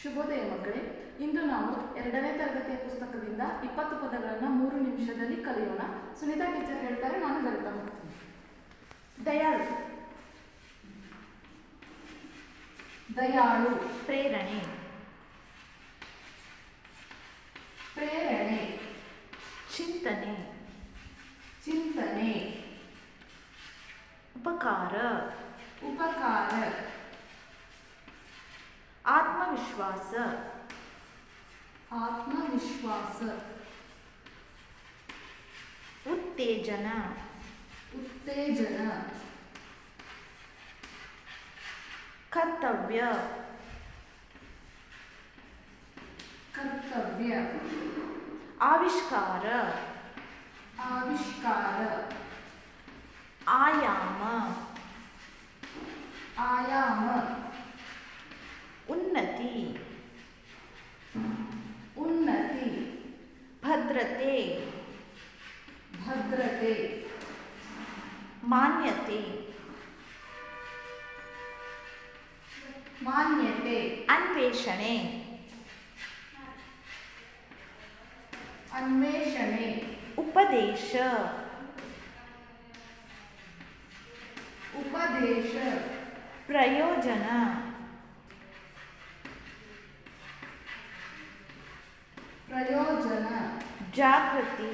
ಶುಭೋದಯ ಮಕ್ಕಳೇ, ಇಂದು ನಾವು 2ನೇ ತರಗತಿಯ ಪುಸ್ತಕದಿಂದ 20 ಪದಗಳನ್ನು 3 ನಿಮಿಷದಲ್ಲಿ ಕಲಿಯೋಣ. ಸುನೀತಾ ಟೀಚರ್ ಹೇಳ್ತಾರೆ, ನಾನು ಬರುತ್ತಾ ಹೋಗ್ತೀನಿ. ದಯಾಳು, ದಯಾಳು. ಪ್ರೇರಣೆ, ಪ್ರೇರಣೆ. ಚಿಂತನೆ, ಚಿಂತನೆ. ಉಪಕಾರ, ಉಪಕಾರ. ಆತ್ಮವಿಶ್ವಾಸ, ಆತ್ಮವಿಶ್ವಾಸ. ಉತ್ತೇಜನ, ಉತ್ತೇಜನ. ಕರ್ತವ್ಯ, ಕರ್ತವ್ಯ. ಆವಿಷ್ಕಾರ, ಆವಿಷ್ಕಾರ. ಆಯಾಮ, ಆಯಾಮ. ಉನ್ನತಿ, ಉನ್ನತಿ. ಭದ್ರತೆ, ಭದ್ರತೆ. ಮಾನ್ಯತೆ, ಮಾನ್ಯತೆ. ಅನ್ವೇಷಣೆ, ಅನ್ವೇಷಣೆ. ಉಪದೇಶ, ಉಪದೇಶ. ಪ್ರಯೋಜನ, ಪ್ರಯೋಜನ. ಜಾಗೃತಿ,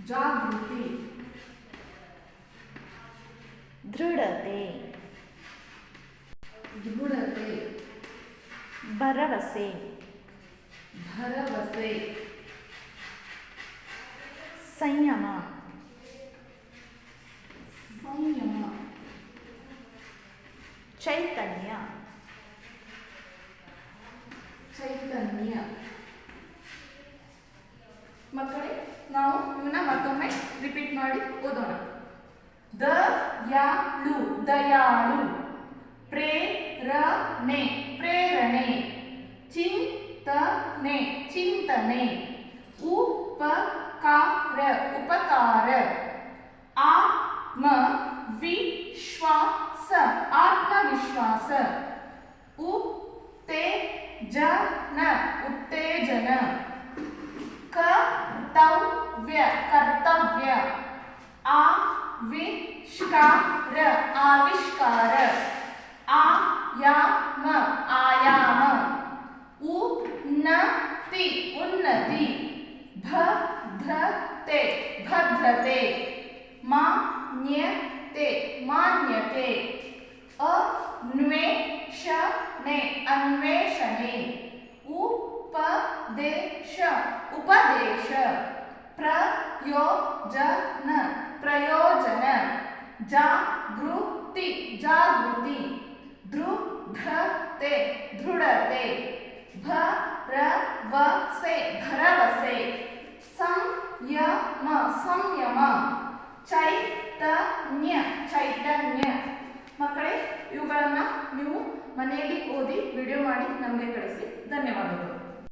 ಜಾಗೃತಿ. ದೃಢತೆ, ದೃಢತೆ. ಭರವಸೆ, ಭರವಸೆ. ಸಂಯಮ, ಸಂಯಮ. ಚೈತನ್ಯ, ಚೈತನ್ಯ. ಮಕ್ಕಳೇ, ನಾವು ಇವನ್ನ ಮತ್ತೊಮ್ಮೆ ರಿಪೀಟ್ ಮಾಡಿ ಓದೋಣ. ದಯಾಳು, ದಯಾಳು. ಪ್ರೇರಣೆ, ಪ್ರೇರಣೆ. ಚಿಂತನೆ, ಚಿಂತನೆ. ಉಪಕಾರ, ಉಪಕಾರ. ಆತ್ಮವಿಶ್ವಾಸ, ಆತ್ಮವಿಶ್ವಾಸ. ಉತ್ತೇಜನ, ಉತ್ತೇಜನ. ಕರ್ತವ್ಯ, ಕರ್ತವ್ಯ. ಆವಿಷ್ಕಾರ, ಆವಿಷ್ಕಾರ. ಆಯಾಮ, ಆಯಾಮ. ಉನ್ನತಿ, ಉನ್ನತಿ. ಭದ್ರತೆ, ಭದ್ರತೆ. ಮಾನ್ಯತೆ, ಮಾನ್ಯತೆ. ಅನ್ವೇಷಣೆ, ಅನ್ವೇಷಣೆ. ಉಪದೇಶ, ಉಪದೇಶ. ಪ್ರಯೋಜನ, ಪ್ರಯೋಜನ. ಜಾಗೃತಿ, ಜಾಗೃತಿ. ದೃಢತೆ, ದೃಢತೆ. ಭರವಸೆ, ಭರವಸೆ. ಸಂಯಮ, ಸಂಯಮ. ಚೈತನ್ಯ, ಚೈತನ್ಯ. ಮಕ್ಕಳೇ, ಇವುಗಳನ್ನು ನೀವು ಮನೆಯಲ್ಲಿ ಓದಿ ವಿಡಿಯೋ ಮಾಡಿ ನಮಗೆ ಕಳಿಸಿ. ಧನ್ಯವಾದಗಳು.